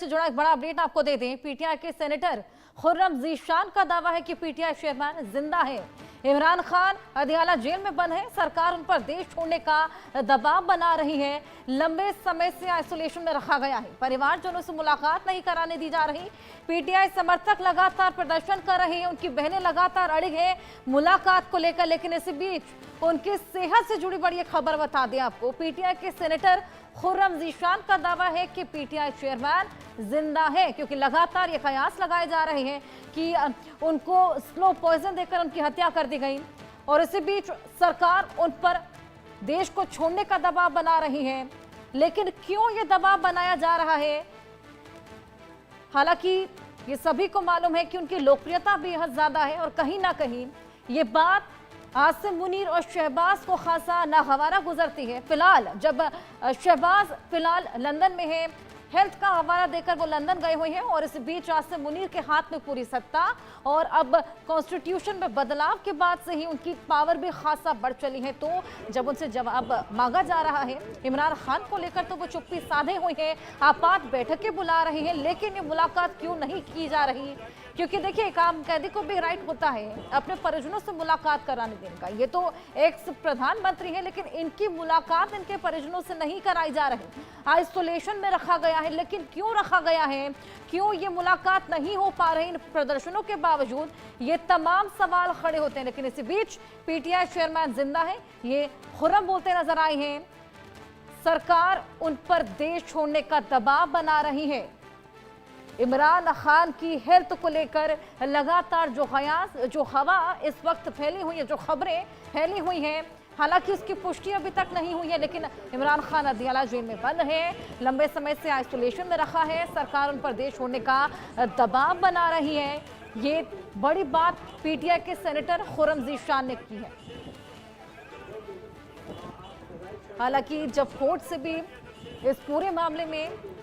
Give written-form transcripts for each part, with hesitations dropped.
से जुड़ा एक बड़ा अपडेट आपको दे दें। पीटीआई के सेनेटर खुर्रम ज़ीशान का दावा है कि पीटीआई चेयरमैन जिंदा है। इमरान खान अदियाला जेल में बंद है। सरकार उन पर देश छोड़ने का दबाव बना रही है। लंबे समय से आइसोलेशन में रखा गया है। परिवारजनों से मुलाकात नहीं कराने दी जा रही। पीटीआई समर्थक लगातार प्रदर्शन कर रहे हैं। उनकी बहनें लगातार अड़िग है मुलाकात को लेकर। लेकिन इसी बीच उनकी सेहत से जुड़ी बड़ी खबर बता दें आपको। पीटीआई के सेनेटर खुर्रम ज़ीशान का दावा है कि पीटीआई चेयरमैन जिंदा है, क्योंकि लगातार ये कयास लगाए जा रहे हैं कि उनको स्लो पॉइजन देकर उनकी हत्या कर दी गई। और इसी बीच सरकार उन पर देश को छोड़ने का दबाव बना रही है। लेकिन क्यों ये दबाव बनाया जा रहा है? हालांकि ये सभी को मालूम है कि उनकी लोकप्रियता बेहद ज्यादा है और कहीं ना कहीं ये बात आसिम मुनीर और शहबाज को खासा नागवारा गुजरती है। फिलहाल जब शहबाज फिलहाल लंदन में है, हेल्थ का हवाला देकर वो लंदन गए हुए हैं और इस बीच आसिम मुनीर के हाथ में पूरी सत्ता और अब कॉन्स्टिट्यूशन में बदलाव के बाद से ही उनकी पावर भी खासा बढ़ चली है। तो जब उनसे जवाब मांगा जा रहा है इमरान खान को लेकर तो वो चुप्पी साधे हुए हैं, आपात बैठकें बुला रहे हैं। लेकिन ये मुलाकात क्यों नहीं की जा रही? क्योंकि देखिए एक आम कैदी को भी राइट होता है अपने परिजनों से मुलाकात कराने देने का। ये तो एक्स प्रधानमंत्री है, लेकिन इनकी मुलाकात इनके परिजनों से नहीं कराई जा रही। आइसोलेशन में रखा गया है। लेकिन क्यों रखा गया है, क्यों ये मुलाकात नहीं हो पा रही इन प्रदर्शनों के बावजूद, ये तमाम सवाल खड़े होते हैं। लेकिन इसी बीच पीटीआई चेयरमैन जिंदा है, ये खुर्रम बोलते नजर आए हैं। सरकार उन पर देश छोड़ने का दबाव बना रही है। इमरान खान की हेल्थ को लेकर लगातार जो हवा इस वक्त फैली हुई है, जो खबरें फैली हुई हैं, हालांकि उसकी पुष्टि अभी तक नहीं हुई है। लेकिन इमरान खान अदियाला जेल में बंद है, लंबे समय से आइसोलेशन में रखा है। सरकार उन पर देश छोड़ने का दबाव बना रही है। ये बड़ी बात पीटीआई के सेनेटर खुर्रम ज़ीशान ने की है। हालांकि जब कोर्ट से भी इस पूरे मामले में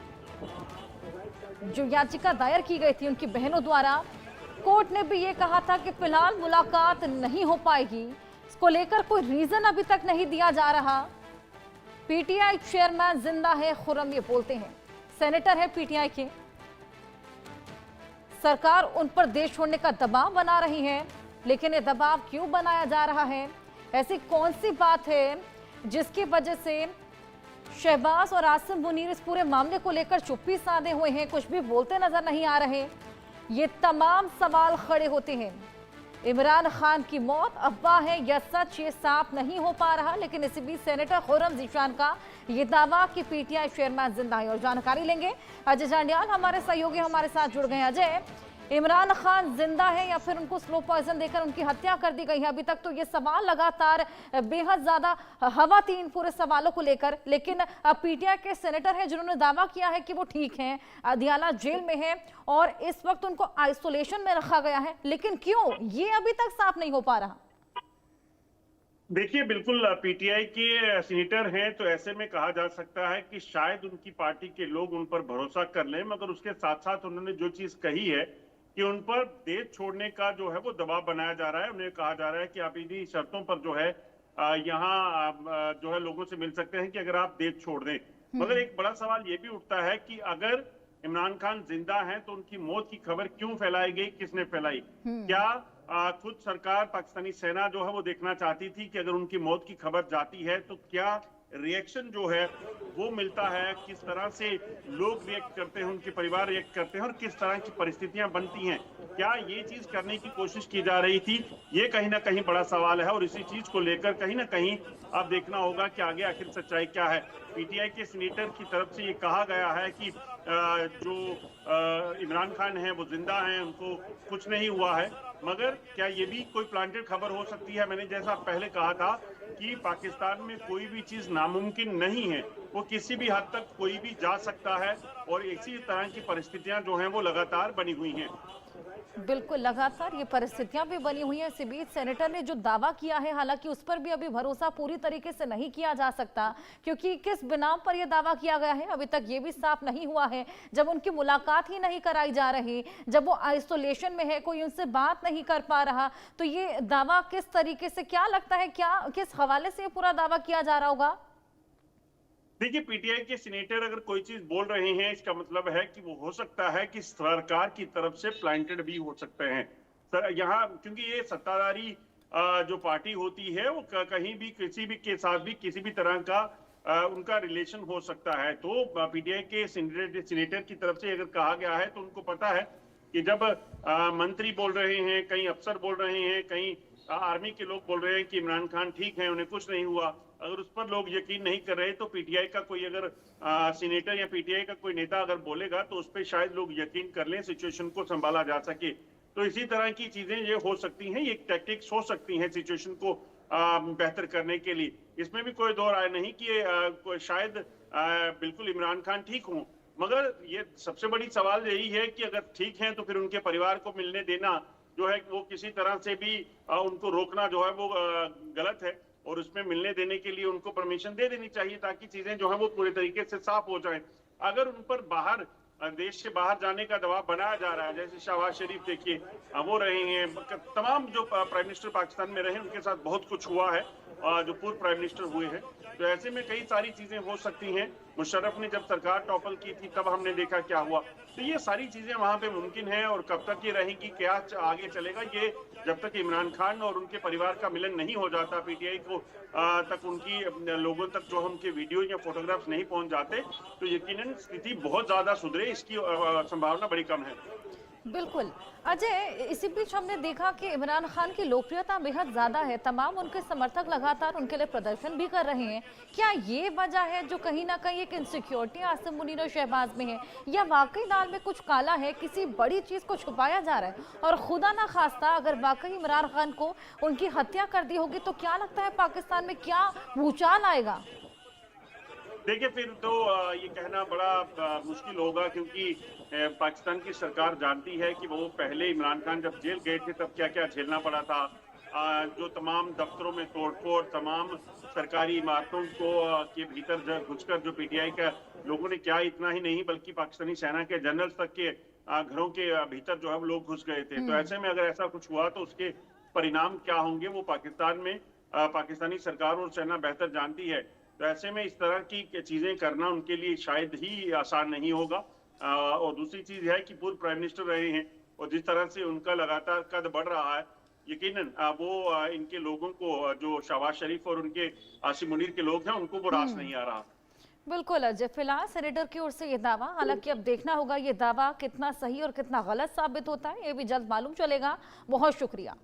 जो याचिका दायर की गई थी उनकी बहनों द्वारा, कोर्ट ने भी ये कहा था कि फिलहाल मुलाकात नहीं हो पाएगी। इसको लेकर कोई रीजन अभी तक नहीं दिया जा रहा। पीटीआई चेयरमैन जिंदा है, खुर्रम ये बोलते हैं। सेनेटर है पीटीआई के। सरकार उन पर देश छोड़ने का दबाव बना रही है। लेकिन ये दबाव क्यों बनाया जा रहा है? ऐसी कौन सी बात है जिसकी वजह से शहबाज और आसिम मुनीर इस पूरे मामले को लेकर चुप्पी साधे हुए हैं, कुछ भी बोलते नजर नहीं आ रहे? ये तमाम सवाल खड़े होते हैं। इमरान खान की मौत अफवाह है या सच, ये साफ नहीं हो पा रहा। लेकिन इसी बीच सेनेटर खुर्रम ज़ीशान का ये दावा कि पीटीआई चेयरमैन जिंदा है। और जानकारी लेंगे अजय जांडियाल हमारे सहयोगी हमारे साथ जुड़ गए हैं। अजय, इमरान खान जिंदा है या फिर उनको स्लो पॉइजन देकर उनकी हत्या कर दी गई है? अभी तक तो ये सवाल लगातार बेहद ज्यादा हवा थी इन पूरे सवालों को लेकर। लेकिन पीटीआई के सेनेटर हैं जिन्होंने दावा किया है कि वो ठीक हैं, अदियाला जेल में है और इस वक्त उनको आइसोलेशन में रखा गया है। लेकिन क्यों, ये अभी तक साफ नहीं हो पा रहा। देखिए, बिल्कुल पीटीआई के सीनेटर हैं तो ऐसे में कहा जा सकता है कि शायद उनकी पार्टी के लोग उन पर भरोसा कर लें, मगर उसके साथ साथ उन्होंने जो चीज कही है कि उन पर देश छोड़ने का जो है वो दबाव बनाया जा रहा है। उन्हें कहा जा रहा है कि आप इन्हीं शर्तों पर जो है यहाँ जो है लोगों से मिल सकते हैं कि अगर आप देश छोड़ दें। मगर एक बड़ा सवाल ये भी उठता है कि अगर इमरान खान जिंदा हैं तो उनकी मौत की खबर क्यों फैलाई गई, किसने फैलाई? क्या खुद सरकार, पाकिस्तानी सेना जो है वो देखना चाहती थी कि अगर उनकी मौत की खबर जाती है तो क्या रिएक्शन जो है वो मिलता है, किस तरह से लोग रिएक्ट करते हैं, उनके परिवार रिएक्ट करते हैं और किस तरह की परिस्थितियां बनती हैं? क्या ये चीज करने की कोशिश की जा रही थी? ये कहीं ना कहीं बड़ा सवाल है और इसी चीज को लेकर कहीं ना कहीं अब देखना होगा कि आगे आखिर सच्चाई क्या है। पीटीआई के सीनेटर की तरफ से ये कहा गया है कि जो इमरान खान है वो जिंदा हैं, उनको कुछ नहीं हुआ है। मगर क्या ये भी कोई प्लांटेड खबर हो सकती है? मैंने जैसा पहले कहा था कि पाकिस्तान में कोई भी चीज नामुमकिन नहीं है, वो किसी भी हद तक कोई भी जा सकता है और इसी तरह की परिस्थितियां जो हैं वो लगातार बनी हुई हैं। बिल्कुल, लगातार ये परिस्थितियां भी बनी हुई हैं। इसी बीच सेनेटर ने जो दावा किया है, हालांकि उस पर भी अभी भरोसा पूरी तरीके से नहीं किया जा सकता, क्योंकि किस बिना पर यह दावा किया गया है अभी तक ये भी साफ नहीं हुआ है। जब उनकी मुलाकात ही नहीं कराई जा रही, जब वो आइसोलेशन में है, कोई उनसे बात नहीं कर पा रहा, तो ये दावा किस तरीके से, क्या लगता है, क्या किस हवाले से ये पूरा दावा किया जा रहा होगा? देखिए, पीटीआई के सीनेटर अगर कोई चीज बोल रहे हैं, इसका मतलब है कि वो हो सकता है कि सरकार की तरफ से प्लांटेड भी हो सकते हैं। सर यहाँ क्योंकि ये सत्ताधारी जो पार्टी होती है वो कहीं भी किसी भी के साथ भी किसी भी तरह का उनका रिलेशन हो सकता है। तो पीटीआई के सीनेटर की तरफ से अगर कहा गया है तो उनको पता है कि जब मंत्री बोल रहे हैं, कहीं अफसर बोल रहे हैं, कहीं आर्मी के लोग बोल रहे हैं कि इमरान खान ठीक है, उन्हें कुछ नहीं हुआ, अगर उस पर लोग यकीन नहीं कर रहे तो पीटीआई का कोई अगर सीनेटर या पीटीआई का कोई नेता अगर बोलेगा तो उस पर शायद लोग यकीन कर लें, सिचुएशन को संभाला जा सके। तो इसी तरह की चीजें ये हो सकती हैं, ये टैक्टिक्स हो सकती हैं सिचुएशन को बेहतर करने के लिए। इसमें भी कोई दो राय नहीं कि शायद बिल्कुल इमरान खान ठीक हों, मगर ये सबसे बड़ी सवाल यही है कि अगर ठीक है तो फिर उनके परिवार को मिलने देना जो है वो किसी तरह से भी उनको रोकना जो है वो गलत है, और उसमें मिलने देने के लिए उनको परमिशन दे देनी चाहिए ताकि चीजें जो है वो पूरे तरीके से साफ हो जाएं। अगर उन पर बाहर देश से बाहर जाने का दबाव बनाया जा रहा है, जैसे शहबाज शरीफ देखिए वो रहे हैं, तमाम जो प्राइम मिनिस्टर पाकिस्तान में रहे उनके साथ बहुत कुछ हुआ है, जो पूर्व प्राइम मिनिस्टर हुए हैं, तो ऐसे में कई सारी चीजें हो सकती हैं। मुशर्रफ ने जब सरकार टॉपल की थी तब हमने देखा क्या हुआ। तो ये सारी चीजें वहां पे मुमकिन है, और कब तक ये रहेगी, क्या आगे चलेगा, ये जब तक इमरान खान और उनके परिवार का मिलन नहीं हो जाता, पीटीआई को तक उनकी लोगों तक जो उनके वीडियो या फोटोग्राफ्स नहीं पहुंच जाते, तो यकीनन स्थिति बहुत ज्यादा सुधरे इसकी संभावना बड़ी कम है। बिल्कुल अजय, इसी बीच हमने देखा कि इमरान खान की लोकप्रियता बेहद ज़्यादा है, तमाम उनके समर्थक लगातार उनके लिए प्रदर्शन भी कर रहे हैं। क्या ये वजह है जो कहीं ना कहीं एक इनसिक्योरिटी आसिम मुनीर और शहबाज में है, या वाकई दाल में कुछ काला है, किसी बड़ी चीज़ को छुपाया जा रहा है? और खुदा ना खास्ता अगर वाकई इमरान खान को उनकी हत्या कर दी होगी तो क्या लगता है पाकिस्तान में क्या भूचाल आएगा? देखिए, फिर तो ये कहना बड़ा मुश्किल होगा, क्योंकि पाकिस्तान की सरकार जानती है कि वो पहले इमरान खान जब जेल गए थे तब क्या क्या झेलना पड़ा था। जो तमाम दफ्तरों में तोड़फोड़, तमाम सरकारी इमारतों को के भीतर घुसकर जो पीटीआई का लोगों ने, क्या इतना ही नहीं बल्कि पाकिस्तानी सेना के जनरल्स तक के घरों के भीतर जो है वो लोग घुस गए थे। तो ऐसे में अगर ऐसा कुछ हुआ तो उसके परिणाम क्या होंगे वो पाकिस्तान में पाकिस्तानी सरकार और सेना बेहतर जानती है। तो ऐसे में इस तरह की चीजें करना उनके लिए शायद ही आसान नहीं होगा। और दूसरी चीज है कि पूर्व प्राइम मिनिस्टर रहे हैं, और जिस तरह से उनका लगातार कद बढ़ रहा है, यकीनन वो इनके लोगों को, जो शहबाज शरीफ और उनके आसिम मुनीर के लोग हैं, उनको वो रास नहीं आ रहा। बिल्कुल अजय, फिलहाल सेनेटर की ओर से ये दावा, हालांकि अब देखना होगा ये दावा कितना सही और कितना गलत साबित होता है, ये भी जल्द मालूम चलेगा। बहुत शुक्रिया।